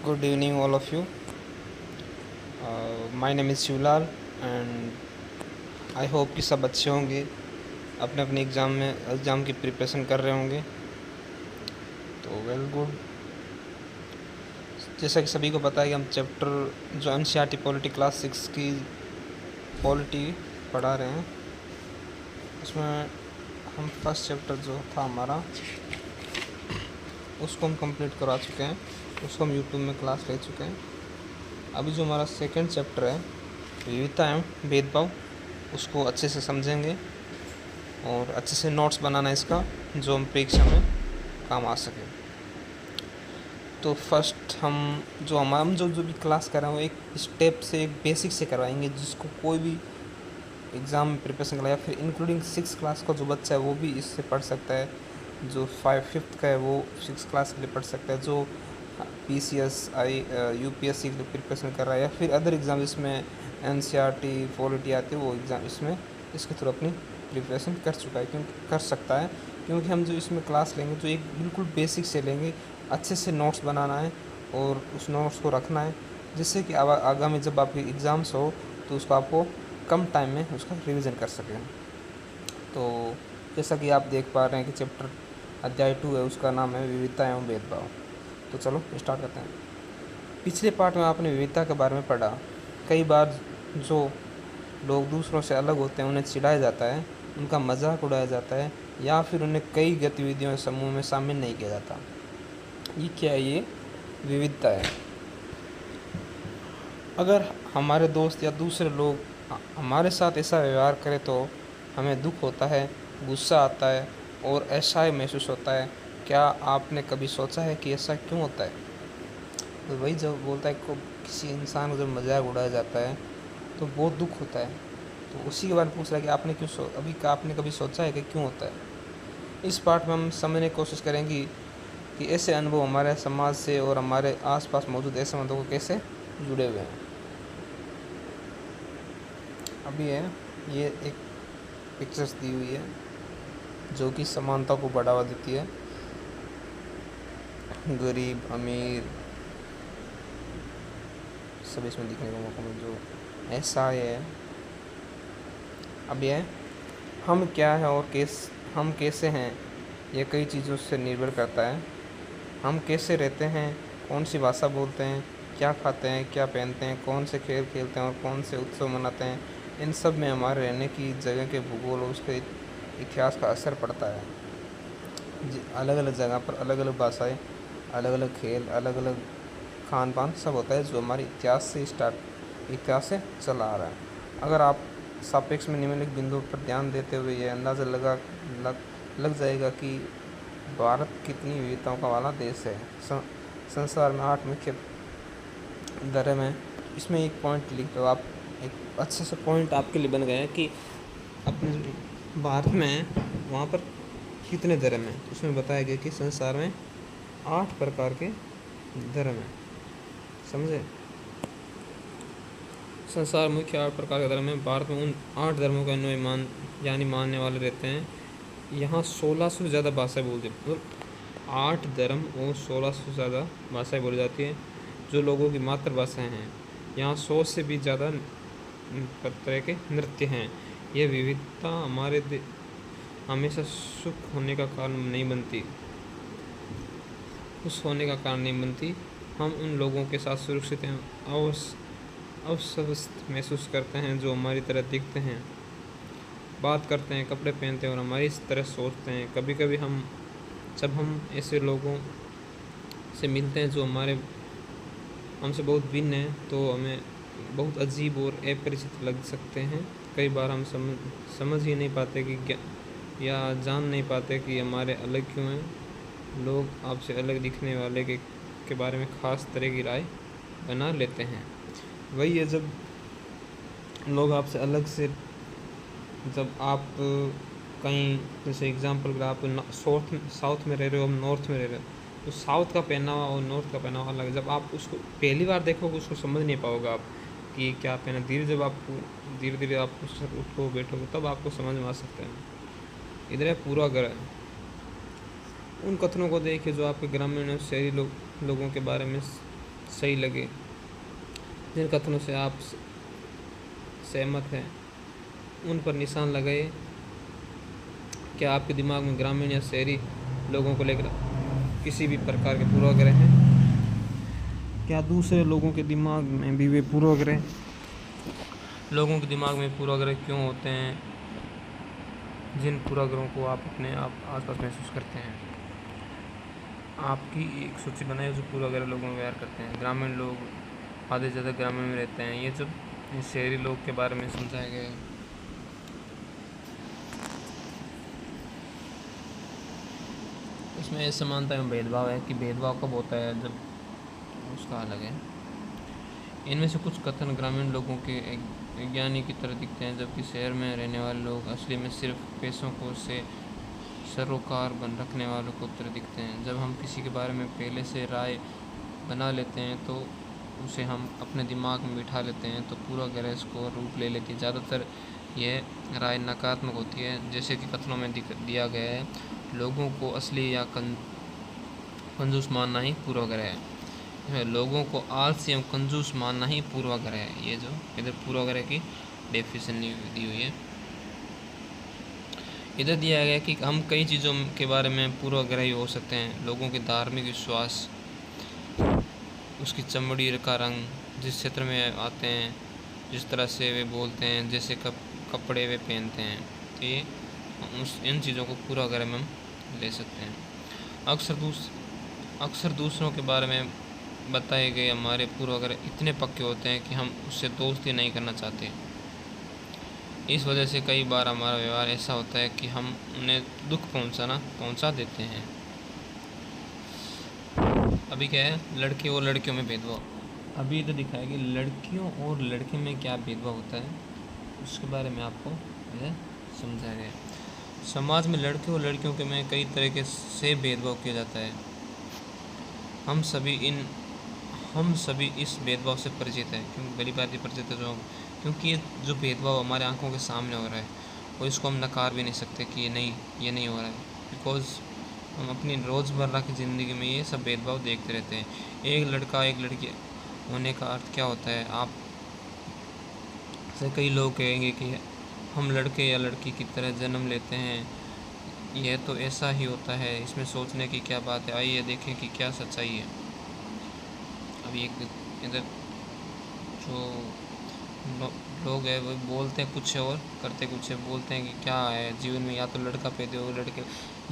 Good evening, all of you. My name is Shivlal and I hope कि सब अच्छे होंगे, अपने अपने एग्ज़ाम की प्रिपरेशन कर रहे होंगे। तो वेल गुड। जैसा कि सभी को पता है कि हम चैप्टर जो एनसीईआरटी पॉलिटी क्लास 6 की पॉलिटी पढ़ा रहे हैं, उसमें हम फर्स्ट चैप्टर जो था हमारा उसको हम कंप्लीट करा चुके हैं, उसको हम यूट्यूब में क्लास ले चुके हैं। अभी जो हमारा सेकंड चैप्टर है विविधता एवं भेदभाव, उसको अच्छे से समझेंगे और अच्छे से नोट्स बनाना इसका, जो हम परीक्षा में काम आ सके। तो फर्स्ट हम जो भी क्लास कर रहे हैं वो एक स्टेप से, एक बेसिक से करवाएंगे, जिसको कोई भी एग्ज़ाम में प्रिपरेशन करा या फिर इंक्लूडिंग 6 क्लास का जो बच्चा है वो भी इससे पढ़ सकता है। जो 5th का है वो 6 क्लास के लिए पढ़ सकता है। जो PCS UPSC के लिए प्रिपरेशन कर रहा है या फिर अदर एग्ज़ाम जिसमें NCERT पॉलिटी आती है, वो एग्ज़ाम इसमें इसके थ्रू अपनी प्रिपरेशन कर चुका है, क्योंकि कर सकता है। क्योंकि हम जो इसमें क्लास लेंगे तो एक बिल्कुल बेसिक से लेंगे, अच्छे से नोट्स बनाना है और उस नोट्स को रखना है, जिससे कि आगामी जब आपके एग्ज़ाम्स हो तो उसको आपको कम टाइम में उसका रिवीजन कर सकें। तो जैसा कि आप देख पा रहे हैं कि चैप्टर अध्याय 2 है, उसका नाम है विविधता एवं भेदभाव। तो चलो स्टार्ट करते हैं। पिछले पार्ट में आपने विविधता के बारे में पढ़ा। कई बार जो लोग दूसरों से अलग होते हैं उन्हें चिढ़ाया जाता है, उनका मजाक उड़ाया जाता है या फिर उन्हें कई गतिविधियों समूह में शामिल नहीं किया जाता। ये क्या है? ये विविधता है। अगर हमारे दोस्त या दूसरे लोग हमारे साथ ऐसा व्यवहार करें तो हमें दुख होता है, गुस्सा आता है और असहाय महसूस होता है। क्या आपने कभी सोचा है कि ऐसा क्यों होता है? तो वही जब बोलता है को किसी इंसान को जब मजाक उड़ाया जाता है तो बहुत दुख होता है। तो उसी के बारे में पूछ रहा है कि आपने कभी सोचा है कि क्यों होता है। इस पार्ट में हम समझने की कोशिश करेंगे कि ऐसे अनुभव हमारे समाज से और हमारे आसपास मौजूद ऐसे संबंधों को कैसे जुड़े हुए हैं। अभी है ये एक पिक्चर्स दी हुई है जो कि समानता को बढ़ावा देती है। गरीब अमीर सब इसमें दिखने को मौका मिले, जो ऐसा है। अब यह हम क्या है और हम कैसे हैं, यह कई चीज़ों से निर्भर करता है। हम कैसे रहते हैं, कौन सी भाषा बोलते हैं, क्या खाते हैं, क्या पहनते हैं, कौन से खेल खेलते हैं और कौन से उत्सव मनाते हैं, इन सब में हमारे रहने की जगह के भूगोल और उसके इतिहास का असर पड़ता है। अलग अलग जगह पर अलग अलग भाषाएं, अलग अलग खेल, अलग अलग खान पान सब होता है, जो हमारे इतिहास से चला आ रहा है। अगर आप सापेक्ष में निम्नलिखित बिंदुओं पर ध्यान देते हुए यह अंदाज़ा लग जाएगा कि भारत कितनी विविधताओं का वाला देश है। संसार में 8 मुख्य धर्म है। इसमें एक पॉइंट लिख दो आप, एक अच्छे से पॉइंट आपके लिए बन गया है कि अपने भारत में वहाँ पर कितने धर्म हैं। उसमें बताया गया कि संसार में 8 प्रकार के धर्म हैं। समझे? संसार में मुख्य 8 प्रकार के धर्म हैं। भारत में उन 8 धर्मों का अनुयायी मानने वाले रहते हैं। यहाँ 1600 से ज़्यादा भाषाएं बोलती हैं, मतलब 8 धर्म और 1600 से ज़्यादा भाषाएं बोली जाती हैं जो लोगों की मातृभाषाएं हैं। यहाँ 100 से भी ज़्यादा तरह के नृत्य हैं। यह विविधता हमेशा सुख होने का कारण नहीं बनती, खुश होने का कारण नहीं बनती। हम उन लोगों के साथ सुरक्षित हैं, अस्वस्थ महसूस करते हैं जो हमारी तरह दिखते हैं, बात करते हैं, कपड़े पहनते हैं और हमारी इस तरह सोचते हैं। कभी कभी जब हम ऐसे लोगों से मिलते हैं जो हमसे बहुत भिन्न हैं, तो हमें बहुत अजीब और अपरिचित लग सकते हैं। कई बार हम समझ ही नहीं पाते कि या जान नहीं पाते कि हमारे अलग क्यों हैं। लोग आपसे अलग दिखने वाले के बारे में ख़ास तरह की राय बना लेते हैं। वही है, जब लोग आपसे अलग से, जब आप कहीं, जैसे एग्जांपल अगर आप साउथ में रह रहे हो, हम नॉर्थ में रह रहे हो, तो साउथ का पहनावा और नॉर्थ का पहनावा अलग है। जब आप उसको पहली बार देखोगे उसको समझ नहीं पाओगे आप कि क्या पहना। धीरे धीरे आप उससे उठो बैठोगे तब आपको समझ में आ सकता है। इधर है पूर्वाग्रह। उन कथनों को देखिए जो आपके ग्रामीण और शहरी लोगों के बारे में सही लगे, जिन कथनों से आप सहमत हैं, उन पर निशान लगाइए। क्या आपके दिमाग में ग्रामीण या शहरी लोगों को लेकर किसी भी प्रकार के पूर्वाग्रह हैं? क्या दूसरे लोगों के दिमाग में भी वे पूर्वाग्रह, लोगों के दिमाग में पूर्वाग्रह क्यों होते हैं? जिन पूर्वाग्रहों को आप अपने आसपास महसूस करते हैं, आपकी एक सूची बनाए जो पूर्वाग्रह लोगों में व्यवहार करते हैं। ग्रामीण लोग आधे ज़्यादा ग्रामीण में रहते हैं, ये जब शहरी लोग के बारे में समझाया गया है। इसमें असमानता एवं भेदभाव है कि भेदभाव कब होता है, जब उसका अलग है। इनमें से कुछ कथन ग्रामीण लोगों के एक ज्ञानी की तरह दिखते हैं, जबकि शहर में रहने वाले लोग असली में सिर्फ पैसों को से सरोकार बन रखने वालों को तरह दिखते हैं। जब हम किसी के बारे में पहले से राय बना लेते हैं तो उसे हम अपने दिमाग में बिठा लेते हैं, तो पूर्वाग्रह इसको रूप ले लेती है। ज़्यादातर यह राय नकारात्मक होती है, जैसे कि कथनों में दिया गया है, लोगों को असली या कंजूस मानना ही पूर्वाग्रह है। लोगों को आलसी एवं कंजूस मानना ही पूर्वाग्रह है। ये जो इधर पूर्वाग्रह की डेफिनेशन दी हुई है, इधर दिया गया कि हम कई चीज़ों के बारे में पूर्वाग्रही हो सकते हैं। लोगों के धार्मिक विश्वास, उसकी चमड़ी का रंग, जिस क्षेत्र में आते हैं, जिस तरह से वे बोलते हैं, जैसे कपड़े वे पहनते हैं, तो ये इन चीज़ों को पूर्वाग्रह में हम ले सकते हैं। अक्सर दूसरों के बारे में बताए गए हमारे पूर्वाग्रह इतने पक्के होते हैं कि हम उससे दोस्ती नहीं करना चाहते। इस वजह से कई बार हमारा व्यवहार ऐसा होता है कि हम उन्हें दुख पहुंचा देते हैं। अभी क्या है, लड़के और लड़कियों में भेदभाव। अभी तो दिखाया कि लड़कियों और लड़के में क्या भेदभाव होता है, उसके बारे में आपको समझाया गया। समाज में लड़के और लड़कियों के में कई तरीके से भेदभाव किया जाता है। हम सभी इस भेदभाव से परिचित हैं, क्योंकि भली भांति परिचित है, क्योंकि ये जो भेदभाव हमारे आंखों के सामने हो रहा है, और इसको हम नकार भी नहीं सकते कि ये नहीं हो रहा है, बिकॉज़ हम अपनी रोज़मर्रा की ज़िंदगी में ये सब भेदभाव देखते रहते हैं। एक लड़का एक लड़की होने का अर्थ क्या होता है? आप से कई लोग कहेंगे कि हम लड़के या लड़की की तरह जन्म लेते हैं, यह तो ऐसा ही होता है, इसमें सोचने की क्या बात है, आइए देखें कि क्या सच्चाई है। अभी एक इधर जो लोग हैं वो बोलते हैं कुछ और करते कुछ है, बोलते हैं कि क्या है जीवन में, या तो लड़का पैदा हो लड़के,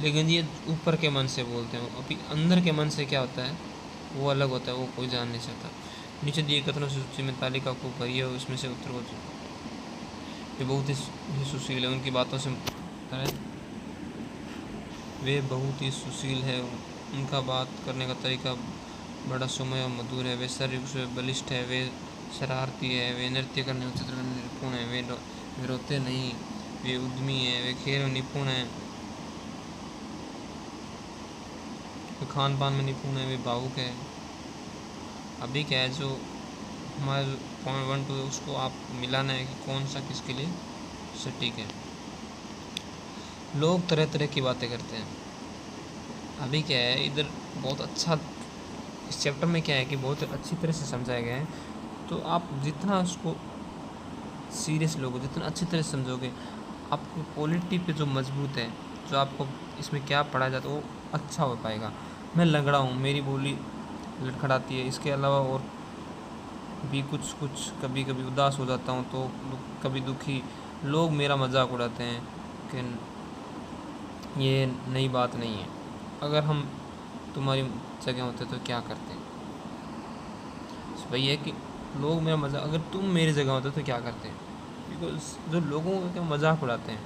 लेकिन ये ऊपर के मन से बोलते हैं। अभी अंदर के मन से क्या होता है वो अलग होता है, वो कोई जान नहीं सकता। नीचे दिए कथनों से सूची में तालिका को भरिए, उसमें से उत्तर को वे बहुत ही सुशील है, उनकी बातों से वे बहुत ही सुशील है, उनका बात करने का तरीका बड़ा सुमय और मधुर है। वे शारीरिक रूप से बलिष्ठ है, वे शरारती है, वे नृत्य करने में चित्र में निपुण है, वे रोते नहीं, वे उद्यमी है, वे खेल में निपुण है, वे खान पान में निपुण है, वे भावुक है। अभी क्या है, जो हमारे पॉइंट 1 2 उसको आप मिलाना है कि कौन सा किसके लिए सटीक है। लोग तरह तरह की बातें करते हैं। अभी क्या है, इधर बहुत अच्छा इस चैप्टर में क्या है कि बहुत अच्छी तरह से समझाया गया है, तो आप जितना उसको सीरियस लोगे, जितना अच्छी तरह से समझोगे, आपको पॉलिटी पे जो मजबूत है, जो आपको इसमें क्या पढ़ाया जाता है वो अच्छा हो पाएगा। मैं लंगड़ा हूँ, मेरी बोली लड़खड़ाती है, इसके अलावा और भी कुछ कभी कभी उदास हो जाता हूँ, तो कभी दुखी, लोग मेरा मजाक उड़ाते हैं, लेकिन ये नई बात नहीं है। अगर हम तुम्हारी जगह होते तो क्या करते? वही है कि लोग मेरा मजाक, अगर तुम मेरी जगह होते तो क्या करते? बिकॉज जो लोगों का मजाक उड़ाते हैं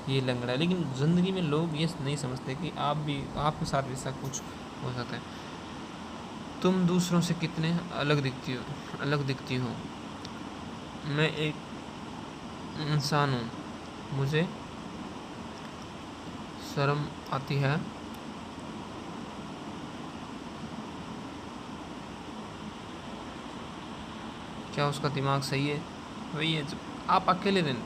ये लंगड़ा है, लेकिन ज़िंदगी में लोग ये नहीं समझते कि आपके साथ भी ऐसा कुछ हो सकता है। तुम दूसरों से कितने अलग दिखती हो। मैं एक इंसान हूँ, मुझे शर्म आती है, क्या उसका दिमाग सही है? वही है, जब आप अकेले दिन,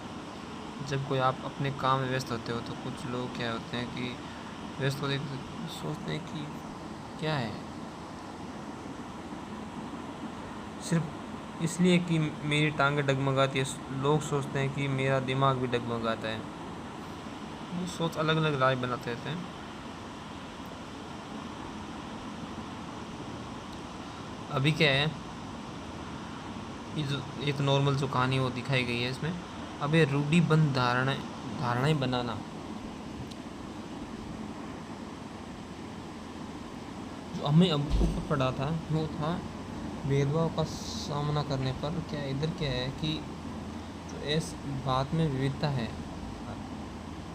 जब कोई आप अपने काम में व्यस्त होते हो, तो कुछ लोग क्या होते हैं कि व्यस्त होते सोचते हैं कि क्या है, सिर्फ इसलिए कि मेरी टांगें डगमगाती है, लोग सोचते हैं कि मेरा दिमाग भी डगमगाता है। वो सोच अलग अलग राय बनाते रहते हैं। अभी क्या है, ये तो नॉर्मल जो कहानी वो दिखाई गई है इसमें। अब ये रूढ़िबद्ध धारणाएं बनाना, जो हमें अब ऊपर पड़ा था वो था भेदभाव का सामना करने पर क्या इधर क्या है कि जो इस बात में विविधता है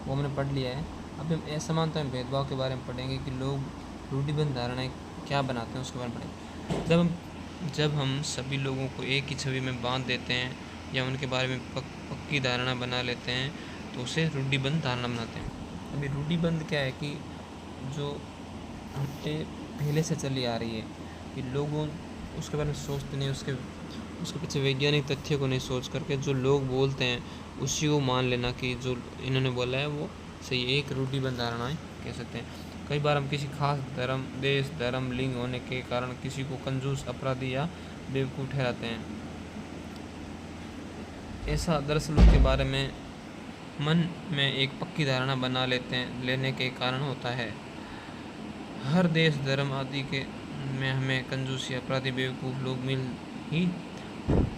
वो हमने पढ़ लिया है। अब हम असमानता में भेदभाव के बारे में पढ़ेंगे कि लोग रूढ़िबद्ध धारणाएं क्या बनाते हैं, उसके बारे में पढ़ेंगे। जब हम सभी लोगों को एक ही छवि में बांध देते हैं या उनके बारे में पक्की धारणा बना लेते हैं तो उसे रूढ़िबद्ध धारणा बनाते हैं। अभी रूढ़िबद्ध क्या है कि जो हमसे पहले से चली आ रही है कि लोगों उसके बारे में सोचते नहीं, उसके पीछे वैज्ञानिक तथ्य को नहीं सोच करके जो लोग बोलते हैं उसी को मान लेना कि जो इन्होंने बोला है वो सही। एक रूढ़िबद्ध धारणाएं कह सकते हैं। कई बार हम किसी खास धर्म, देश, धर्म, लिंग होने के कारण किसी को कंजूस, अपराधी या बेवकूफ़ ठहराते हैं। ऐसा दरअसल उसके बारे में मन में एक पक्की धारणा बना लेने के कारण होता है। हर देश, धर्म आदि के में हमें कंजूस या अपराधी, बेवकूफ़ लोग मिल ही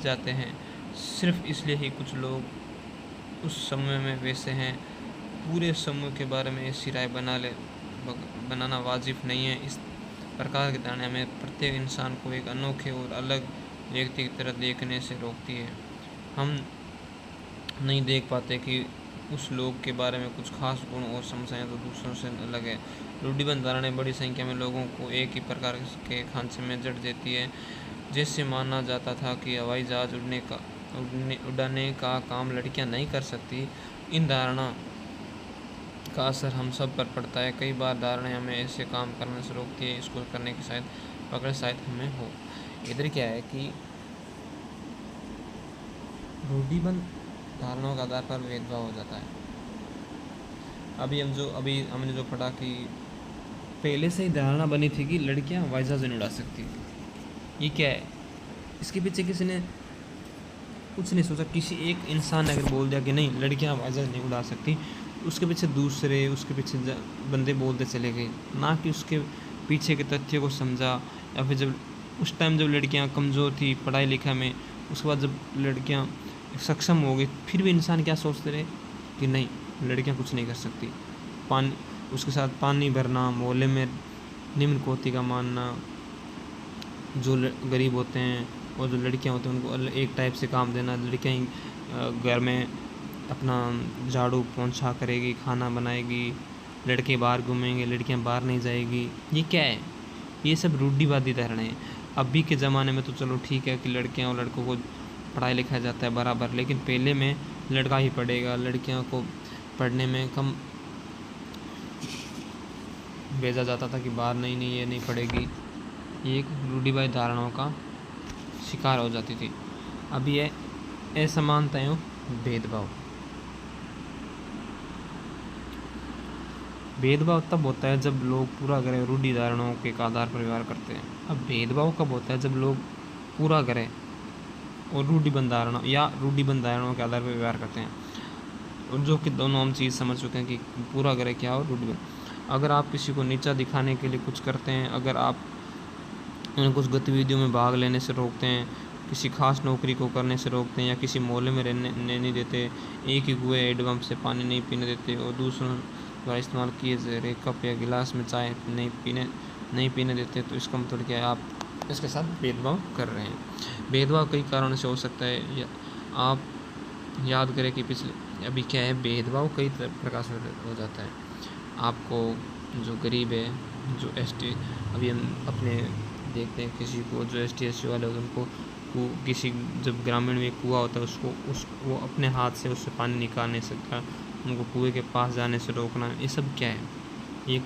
जाते हैं। सिर्फ इसलिए ही कुछ लोग उस समूह में वैसे हैं। पूरे समूह के बारे में ऐसी राय बनाना वाजिब नहीं है। इस प्रकार की धारणा हमें प्रत्येक इंसान को एक अनोखे और अलग व्यक्ति की तरह देखने से रोकती है। हम नहीं देख पाते कि उस लोग के बारे में कुछ खास गुण और समस्याएं तो दूसरों से अलग है। रूढ़िबद्ध धारणाएं बड़ी संख्या में लोगों को एक ही प्रकार के खांचे में जड़ देती है। जैसे माना जाता था कि हवाई जहाज उड़ाने का काम लड़कियां नहीं कर सकती। इन धारणा का असर हम सब पर पड़ता है। कई बार धारणाएं हमें ऐसे काम करने से रोकती है, इसको करने की शायद हमें हो। इधर क्या है कि रूढ़िबद्ध धारणाओं के आधार पर भेदभाव हो जाता है। अभी हमने जो पढ़ा कि पहले से ही धारणा बनी थी कि लड़कियां हवाई जहाज नहीं उड़ा सकती। ये क्या है, इसके पीछे किसी ने कुछ नहीं सोचा। किसी एक इंसान ने अगर बोल दिया कि नहीं लड़कियां हवाई जहाज नहीं उड़ा सकती, उसके पीछे दूसरे उसके पीछे बंदे बोलते चले गए, ना कि उसके पीछे के तथ्य को समझा। या फिर जब उस टाइम जब लड़कियां कमज़ोर थी पढ़ाई लिखा में, उसके बाद जब लड़कियां सक्षम हो गई फिर भी इंसान क्या सोचते रहे कि नहीं लड़कियां कुछ नहीं कर सकती। उसके साथ पानी भरना, मोहल्ले में निम्न कोटि का मानना, जो गरीब होते हैं और जो लड़कियां होती हैं उनको एक टाइप से काम देना। लड़कियां घर में अपना झाड़ू पोंछा करेगी, खाना बनाएगी, लड़के बाहर घूमेंगे, लड़कियां बाहर नहीं जाएगी। ये क्या है, ये सब रूढ़िवादी धारणाएं हैं। अभी के ज़माने में तो चलो ठीक है कि लड़कियां और लड़कों को पढ़ाई लिखाया जाता है बराबर, लेकिन पहले में लड़का ही पढ़ेगा, लड़कियों को पढ़ने में कम भेजा जाता था कि बाहर नहीं ये नहीं पढ़ेगी। ये एक रूढ़िवादी धारणाओं का शिकार हो जाती थी। अब ये असमानताएं, भेदभाव तब होता है जब लोग पूरा करें रूढ़ि धारणाओं के आधार पर व्यवहार करते हैं। अब भेदभाव कब होता है, जब लोग पूरा करें और रूढ़िबद्ध धारणाओं के आधार पर व्यवहार करते हैं। और जो कि दोनों हम चीज़ समझ चुके हैं कि पूरा करें क्या और रूढ़िबद्ध। अगर आप किसी को नीचा दिखाने के लिए कुछ करते हैं, अगर आप उन्हें कुछ गतिविधियों में भाग लेने से रोकते हैं, किसी खास नौकरी को करने से रोकते हैं, या किसी मोहल्ले में रहने नहीं देते, एक ही कुएं हैंडपंप से पानी नहीं पीने देते और दूसरों द्वारा इस्तेमाल किए जा रहे कप या गिलास में चाय नहीं पीने देते, तो इसका मतलब क्या है, आप इसके साथ भेदभाव कर रहे हैं। भेदभाव कई कारणों से हो सकता है। आप याद करें कि अभी क्या है, भेदभाव कई प्रकार से हो जाता है। आपको जो गरीब है, जो ST, अभी हम अपने देखते हैं किसी को जो ST वाले होते हैं उनको किसी जब ग्रामीण में कुआं होता है वो अपने हाथ से उससे पानी निकाल नहीं सकता, उनको कुएं के पास जाने से रोकना, ये सब क्या है, ये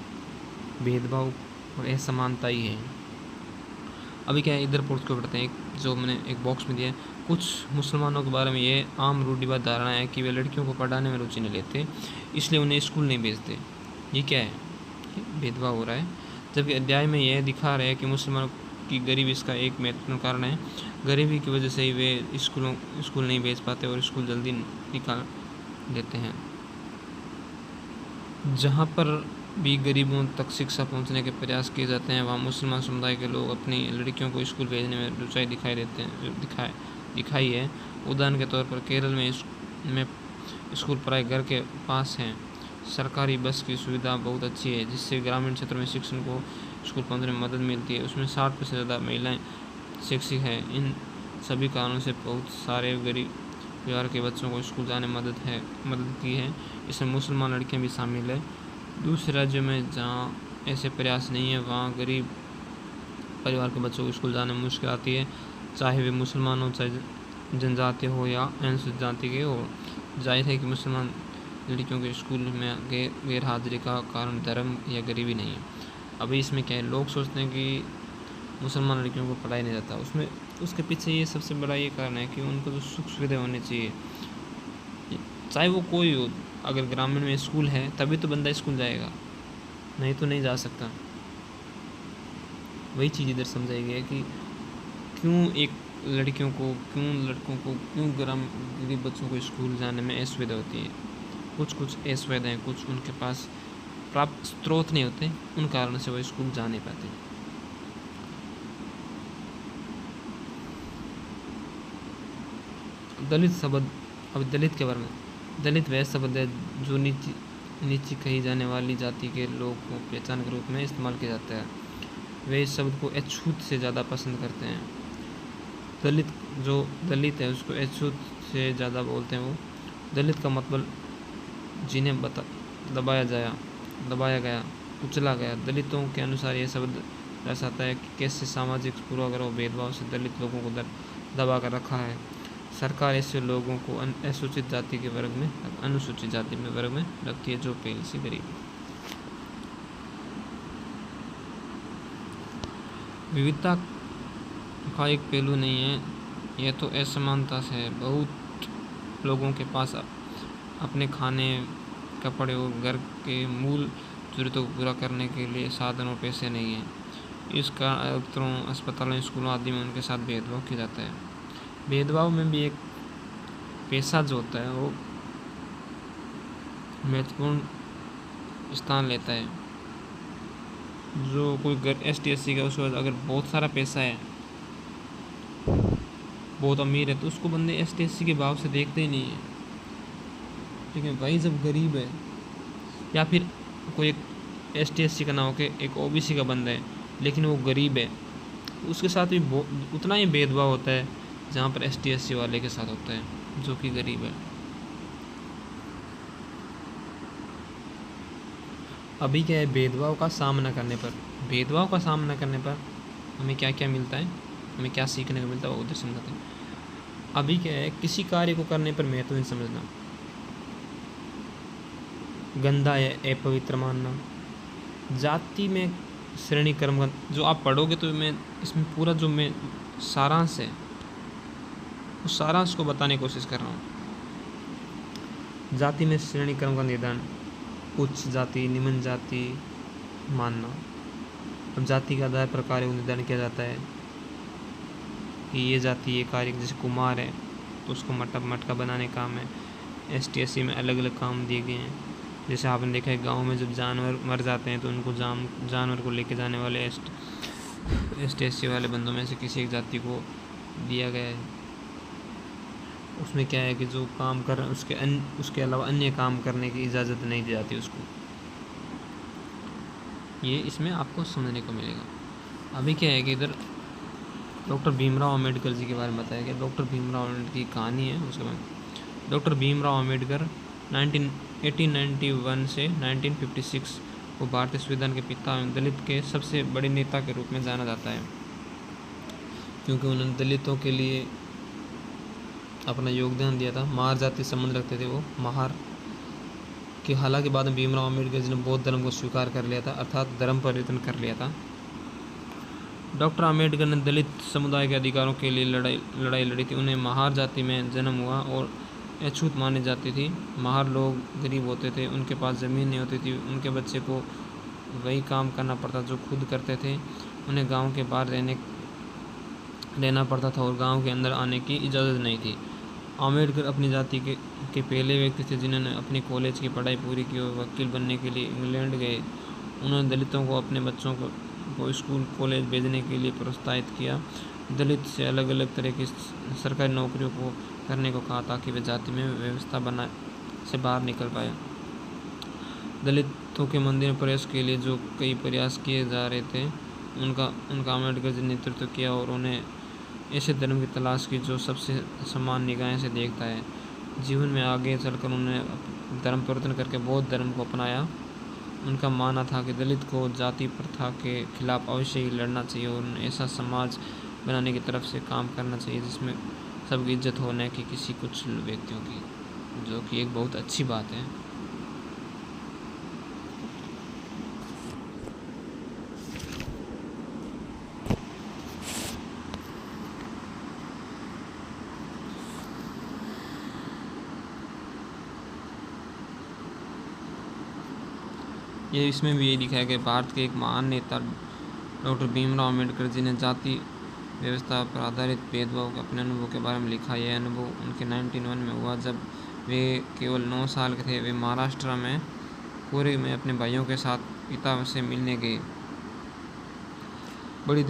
भेदभाव और असमानता ही है। अभी क्या है, इधर पोस्ट को पढ़ते हैं, जो मैंने एक बॉक्स में दिया है। कुछ मुसलमानों के बारे में ये आम रूढ़िवादी धारणा है कि वे लड़कियों को पढ़ाने में रुचि नहीं लेते, इसलिए उन्हें स्कूल नहीं भेजते। ये क्या है, भेदभाव हो रहा है। जबकि अध्याय में यह दिखा रहा है कि मुसलमान कि गरीबी इसका एक महत्वपूर्ण कारण है। गरीबी की वजह से ही वे स्कूल नहीं भेज पाते और स्कूल जल्दी निकाल देते हैं। जहाँ पर भी गरीबों तक शिक्षा पहुँचने के प्रयास किए जाते हैं, वहाँ मुसलमान समुदाय के लोग अपनी लड़कियों को स्कूल भेजने में रुचि दिखाई है। उदाहरण के तौर पर केरल में स्कूल प्राय घर के पास हैं। सरकारी बस की सुविधा बहुत अच्छी है, जिससे ग्रामीण क्षेत्रों में शिक्षण को स्कूल पहुँचने में मदद मिलती है। उसमें 60% से ज़्यादा महिलाएं शिक्षित हैं। इन सभी कारणों से बहुत सारे गरीब परिवार के बच्चों को स्कूल जाने में मदद की है। इसमें मुसलमान लड़कियां भी शामिल है। दूसरे राज्यों में जहां ऐसे प्रयास नहीं है, वहां गरीब परिवार के बच्चों को स्कूल जाने में मुश्किल आती है, चाहे वे मुसलमान हो, चाहे जनजाति हो या अनुसूचित जाति के हो। जाहिर है कि मुसलमान लड़कियों के स्कूल में गैर हाजिरी का कारण धर्म या गरीबी नहीं है। अभी इसमें क्या है, लोग सोचते हैं कि मुसलमान लड़कियों को पढ़ाया नहीं जाता, उसके पीछे ये सबसे बड़ा ये कारण है कि उनको जो सुख सुविधा होनी चाहिए, चाहे वो कोई हो। अगर ग्रामीण में स्कूल है तभी तो बंदा स्कूल जाएगा, नहीं तो नहीं जा सकता। वही चीज़ इधर समझाई गई है कि क्यों लड़कों को क्यों गरीब बच्चों को स्कूल जाने में असुविधा होती है। कुछ असुविधाएँ, कुछ उनके पास प्राप्त स्रोत नहीं होते, उन कारण से वो स्कूल जा नहीं पाते। दलित शब्द, अब दलित के बारे में। दलित वह शब्द है जो नीची कही जाने वाली जाति के लोग को पहचान के रूप में इस्तेमाल किया जाता है। वे इस शब्द को अछूत से ज़्यादा पसंद करते हैं। जो दलित है उसको अछूत से ज़्यादा बोलते हैं। वो दलित का मतलब जिन्हें दबाया गया, कुचला गया। दलितों के अनुसार यह शब्द दर्शाता है कि कैसे सामाजिक पूर्वाग्रह और भेदभाव से दलित लोगों को दबा कर रखा है। सरकार ऐसे लोगों को अनुसूचित जाति में वर्ग में रखती है, जो पहले से गरीब है। विविधता का एक पहलू नहीं है, यह तो असमानता से है। बहुत लोगों के पास अपने खाने, कपड़े और घर के मूल जरूरतों को पूरा करने के लिए साधन और पैसे नहीं हैं। इस कारण दफ्तरों, अस्पतालों, स्कूलों आदि में उनके साथ भेदभाव किया जाता है। भेदभाव में भी एक पैसा जो होता है वो महत्वपूर्ण स्थान लेता है। जो कोई ST SC का उसके बाद अगर बहुत सारा पैसा है, बहुत अमीर है, तो उसको बंदे ST SC के भाव से देखते ही नहीं है। ठीक है भाई, जब गरीब है या फिर कोई एक ST SC का ना हो के एक OBC का बंदा है लेकिन वो गरीब है, उसके साथ भी उतना ही भेदभाव होता है जहाँ पर ST SC वाले के साथ होता है जो कि गरीब है। अभी क्या है, भेदभाव का सामना करने पर हमें क्या क्या मिलता है, हमें क्या सीखने को मिलता है, वो उधर समझाते हैं। अभी क्या है, किसी कार्य को करने पर महत्व नहीं समझना, गंदा या अपवित्र मानना, जाति में श्रेणी क्रम का जो आप पढ़ोगे तो मैं इसमें पूरा जो मैं सारांश है उस सारांश को बताने की कोशिश कर रहा हूँ। जाति में श्रेणी क्रम का निर्धारण, उच्च जाति, निम्न जाति मानना। अब जाति के आधार पर कार्य को निर्धारण किया जाता है कि ये जाति ये कार्य, जैसे कुम्हार है तो उसको मटका बनाने का काम है। ST SC में अलग अलग काम दिए गए हैं। जैसे आपने देखा है गांव में जब जानवर मर जाते हैं तो उनको जानवर को लेके जाने वाले ST SC वाले बंदों में से किसी एक जाति को दिया गया है। उसमें क्या है कि जो काम कर रहे हैं उसके अलावा अन्य काम करने की इजाज़त नहीं दी जाती उसको। ये इसमें आपको समझने को मिलेगा। अभी क्या है कि इधर डॉक्टर भीमराव अम्बेडकर जी के बारे में बताया गया। डॉक्टर भीमराव अम्बेडकर की कहानी है। उसके बाद डॉक्टर भीमराव अम्बेडकर 1891 से 1956 को भारतीय संविधान के पिता एवं दलित के सबसे बड़े नेता के रूप में जाना जाता है, क्योंकि उन्होंने दलितों के लिए अपना योगदान दिया था। महार जाति संबंध रखते थे वो, महार कि हालांकि बाद में भीमराव अम्बेडकर जी ने बौद्ध धर्म को स्वीकार कर लिया था, अर्थात धर्म परिवर्तन कर लिया था। डॉक्टर अम्बेडकर ने दलित समुदाय के अधिकारों के लिए लड़ाई लड़ी थी। उन्हें महार जाति में जन्म हुआ और अछूत मानी जाती थी। महार लोग गरीब होते थे, उनके पास ज़मीन नहीं होती थी, उनके बच्चे को वही काम करना पड़ता जो खुद करते थे। उन्हें गांव के बाहर रहने लेना पड़ता था और गांव के अंदर आने की इजाज़त नहीं थी। आम्बेडकर अपनी जाति के पहले व्यक्ति थे जिन्होंने अपनी कॉलेज की पढ़ाई पूरी की और वकील बनने के लिए इंग्लैंड गए। उन्होंने दलितों को अपने बच्चों को स्कूल कॉलेज भेजने के लिए प्रोत्साहित किया। दलित से अलग अलग तरह की सरकारी नौकरियों को करने को कहा ताकि वे जाति में व्यवस्था से बाहर निकल पाए। दलितों के मंदिर प्रवेश के लिए जो कई प्रयास किए जा रहे थे उनका अम्बेडकर जी ने नेतृत्व किया और उन्हें ऐसे धर्म की तलाश की जो सबसे समान निगाहें से देखता है। जीवन में आगे चलकर उन्होंने धर्म परिवर्तन करके बौद्ध धर्म को अपनाया। उनका मानना था कि दलित को जाति प्रथा के खिलाफ अवश्य ही लड़ना चाहिए और ऐसा समाज बनाने की तरफ से काम करना चाहिए जिसमें सबकी इज्जत हो, न कि किसी कुछ व्यक्तियों की, जो कि एक बहुत अच्छी बात है। ये इसमें भी यही दिखाया कि भारत के एक महान नेता डॉक्टर भीमराव अम्बेडकर जी ने जाति व्यवस्था पर आधारित भेदभाव के अपने अनुभव के बारे में लिखा। यह अनुभव उनके 1901 में हुआ जब वे केवल 9 साल के थे। वे महाराष्ट्र में पुरी में अपने भाइयों के साथ पिता से मिलने गए। बड़ी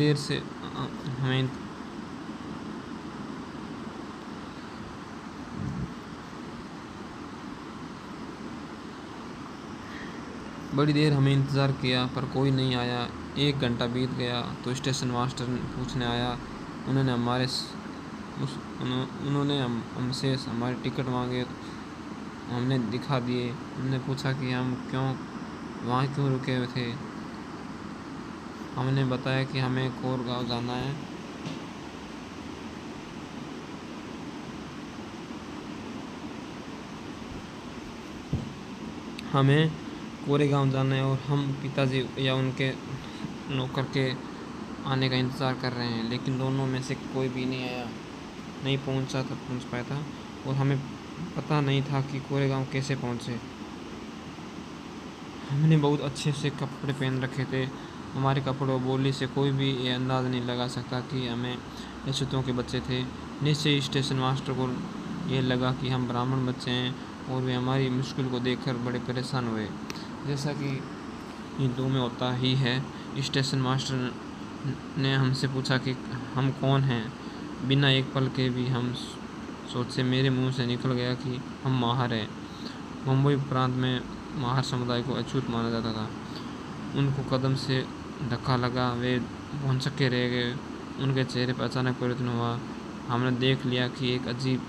देर हमें इंतज़ार किया पर कोई नहीं आया। 1 घंटा बीत गया तो स्टेशन मास्टर पूछने आया। उन्होंने हमसे हमारे टिकट मांगे, हमने दिखा दिए। उन्होंने पूछा कि हम वहाँ क्यों रुके हुए थे। हमने बताया कि हमें कोरगांव जाना है। हमें कोरेगांव जाना है और हम पिताजी या उनके नौकर के आने का इंतज़ार कर रहे हैं, लेकिन दोनों में से कोई भी नहीं पहुंच पाया था और हमें पता नहीं था कि कोरेगांव कैसे पहुंचे। हमने बहुत अच्छे से कपड़े पहन रखे थे। हमारे कपड़ों और बोली से कोई भी ये अंदाज़ नहीं लगा सकता कि हमें अछूतों के बच्चे थे। निश्चय ही स्टेशन मास्टर को ये लगा कि हम ब्राह्मण बच्चे हैं और वे हमारी मुश्किल को देखकर बड़े परेशान हुए। जैसा कि हिंदुओं में होता ही है, स्टेशन मास्टर ने हमसे पूछा कि हम कौन हैं। बिना एक पल के भी हम सोचे मेरे मुंह से निकल गया कि हम माहर हैं। मुंबई प्रांत में माहर समुदाय को अछूत माना जाता था। उनको कदम से धक्का लगा, वे भौंचक्के रह गए। उनके चेहरे पर अचानक परिवर्तन हुआ। हमने देख लिया कि एक अजीब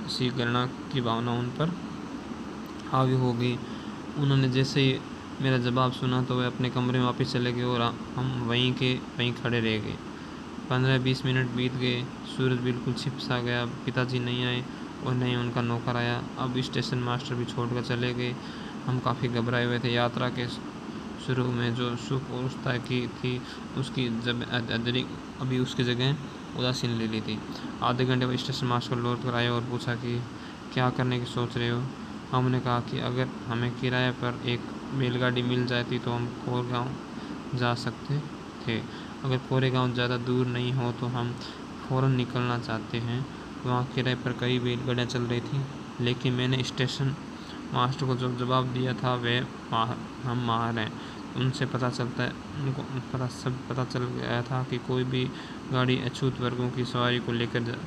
सी घृणा की भावना उन पर हावी हो गई। उन्होंने जैसे ही मेरा जवाब सुना तो वे अपने कमरे में वापस चले गए और हम वहीं खड़े रह गए। 15-20 मिनट बीत गए। सूरज बिल्कुल छिप सा गया। पिताजी नहीं आए और न ही उनका नौकर आया। अब स्टेशन मास्टर भी छोड़कर चले गए। हम काफ़ी घबराए हुए थे। यात्रा के शुरू में जो सुख और उत्साह की थी उसकी अभी उसकी जगह उदासीन ले ली थी। आधे घंटे बाद स्टेशन मास्टर लौट कर आए और पूछा कि क्या करने की सोच रहे हो। हमने कहा कि अगर हमें किराए पर एक बैलगाड़ी मिल जाती तो हम कोरेगांव जा सकते थे। अगर कोरेगांव ज़्यादा दूर नहीं हो तो हम फ़ौरन निकलना चाहते हैं। वहाँ किराए पर कई बैलगाड़ियाँ चल रही थी, लेकिन मैंने स्टेशन मास्टर को जो जवाब दिया था हम माहर हैं। उनको पता चल गया था कि कोई भी गाड़ी अछूत वर्गों की सवारी को लेकर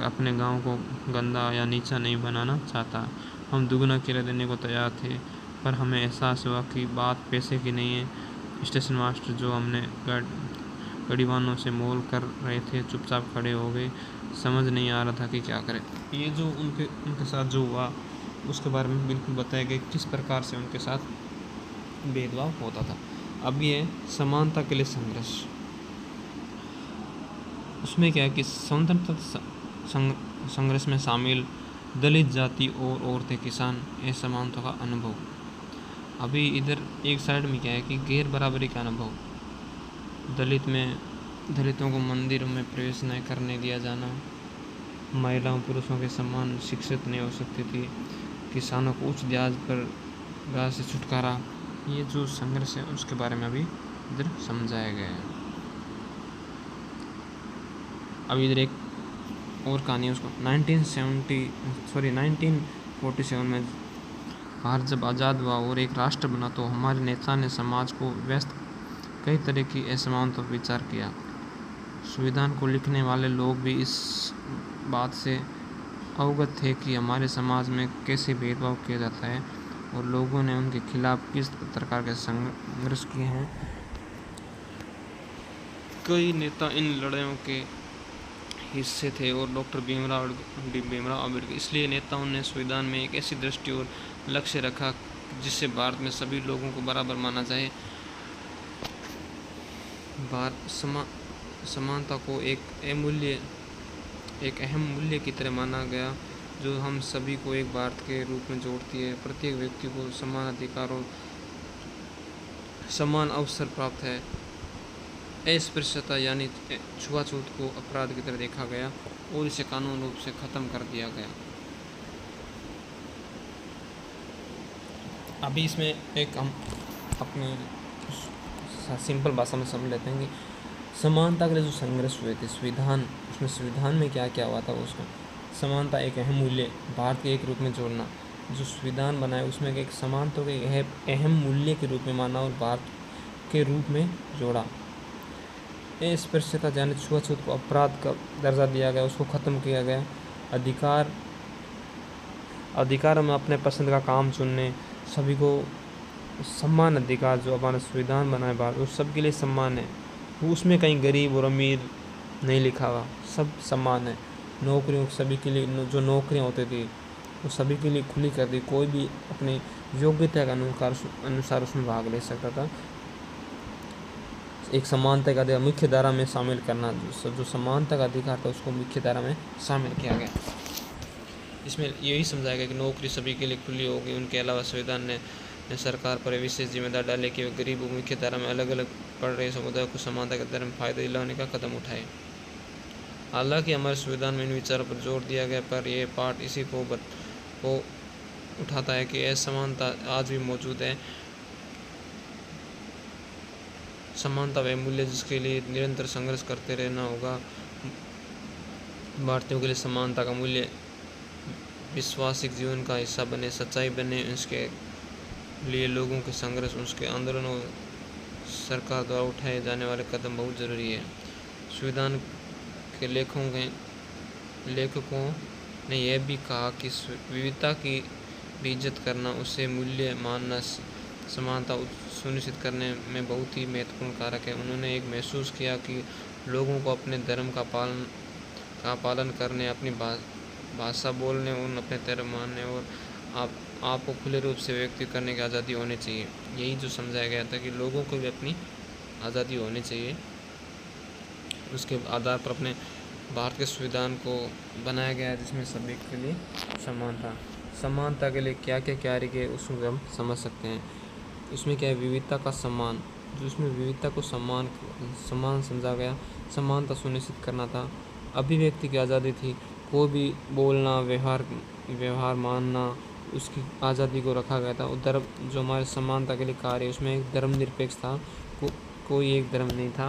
अपने गांव को गंदा या नीचा नहीं बनाना चाहता। हम दुगना किराया देने को तैयार थे, पर हमें एहसास हुआ कि बात पैसे की नहीं है। स्टेशन मास्टर जो हमने गाड़ीवानों से मोल कर रहे थे चुपचाप खड़े हो गए। समझ नहीं आ रहा था कि क्या करें। ये जो उनके साथ जो हुआ उसके बारे में बिल्कुल बताया गया किस प्रकार से उनके साथ भेदभाव होता था। अब ये समानता के लिए संघर्ष, उसमें क्या है कि स्वतंत्रता संघर्ष में शामिल दलित जाति और औरतें, किसान, असमानता का अनुभव। अभी इधर एक साइड में क्या है कि गैर बराबरी का अनुभव। दलितों को मंदिरों में प्रवेश नहीं करने दिया जाना, महिलाओं पुरुषों के समान शिक्षित नहीं हो सकती थी, किसानों को उच्च ब्याज से छुटकारा। ये जो संघर्ष है उसके बारे में अभी इधर समझाया गया है। अब इधर एक और कहानी है उसको 1947 में भारत जब आज़ाद हुआ और एक राष्ट्र बना तो हमारे नेता ने समाज को व्यस्त कई तरह की असमानता पर विचार किया। संविधान को लिखने वाले लोग भी इस बात से अवगत थे कि हमारे समाज में कैसे भेदभाव किया जाता है और लोगों ने उनके खिलाफ किस प्रकार के संघर्ष किए हैं। कई नेता इन लड़ाइयों के हिस्से थे और डॉक्टर भीमराव अम्बेडकर इसलिए नेताओं ने संविधान में एक ऐसी दृष्टि और लक्ष्य रखा जिससे भारत में सभी लोगों को बराबर माना जाए। समानता को एक अहम मूल्य की तरह माना गया जो हम सभी को एक भारत के रूप में जोड़ती है। प्रत्येक व्यक्ति को समान अधिकार और समान अवसर प्राप्त है। अस्पृश्यता यानी छुआछूत को अपराध की तरह देखा गया और इसे कानून रूप से खत्म कर दिया गया। अभी इसमें एक हम अपनी सिंपल भाषा में समझ लेते हैं कि समानता के लिए जो संघर्ष हुए थे उसमें संविधान में क्या क्या हुआ था। उसमें समानता एक अहम मूल्य भारत के एक रूप में जोड़ना, जो संविधान बनाया उसमें एक समानता को एक अहम मूल्य के रूप में माना और भारत के रूप में जोड़ा। अस्पृश्यता यानी छुआछूत को अपराध का दर्जा दिया गया, उसको ख़त्म किया गया। अधिकार में अपने पसंद का काम चुनने, सभी को समान अधिकार जो हमारा संविधान बनाए भारत उस सब के लिए सम्मान है। उसमें कहीं गरीब और अमीर नहीं लिखा हुआ, सब समान है। नौकरियों सभी के लिए जो नौकरियां होती थी वो सभी के लिए खुली कर दी, कोई भी अपनी योग्यता के अनुसार उसमें भाग ले सकता था। एक समानता का अधिकार मुख्य धारा में शामिल करना, जो समानता का अधिकार था उसको मुख्य धारा में शामिल किया गया। इसमें यही समझाया गया कि नौकरी सभी के लिए खुली होगी। उनके अलावा संविधान ने सरकार पर विशेष जिम्मेदार डाले कि वे गरीब और मुख्य धारा में अलग अलग पढ़ रहे समुदाय को समानता के दर में फायदा दिलाने का कदम उठाए। हालांकि हमारे संविधान में इन विचारों पर जोर दिया गया, पर यह पाठ इसी को उठाता है कि असमानता आज भी मौजूद है। समानता वह मूल्य जिसके लिए निरंतर संघर्ष करते रहना होगा। भारतीयों के लिए समानता का मूल्य विश्वासिक जीवन का हिस्सा बने, सच्चाई बने। इसके लिए लोगों के संघर्ष, उसके आंदोलनों, सरकार द्वारा उठाए जाने वाले कदम बहुत ज़रूरी है। संविधान के लेखकों ने यह भी कहा कि विविधता की भी इज्जत करना, उसे मूल्य मानना समानता सुनिश्चित करने में बहुत ही महत्वपूर्ण कारक है। उन्होंने एक महसूस किया कि लोगों को अपने धर्म का पालन करने, अपनी भाषा बोलने और अपने धर्म मानने और आपको खुले रूप से व्यक्त करने की आज़ादी होनी चाहिए। यही जो समझाया गया था कि लोगों को भी अपनी आज़ादी होनी चाहिए। उसके आधार पर अपने भारत के संविधान को बनाया गया है जिसमें सभी के लिए समानता के लिए क्या क्या कार्य किए उसको हम समझ सकते हैं। इसमें क्या है, विविधता का सम्मान, जो इसमें विविधता को समान समझा गया। समानता सुनिश्चित करना था, अभिव्यक्ति की आज़ादी थी, कोई भी बोलना, व्यवहार मानना, उसकी आज़ादी को रखा गया था। और धर्म जो हमारे समानता के लिए कार्य उसमें एक धर्मनिरपेक्ष था, कोई एक धर्म नहीं था।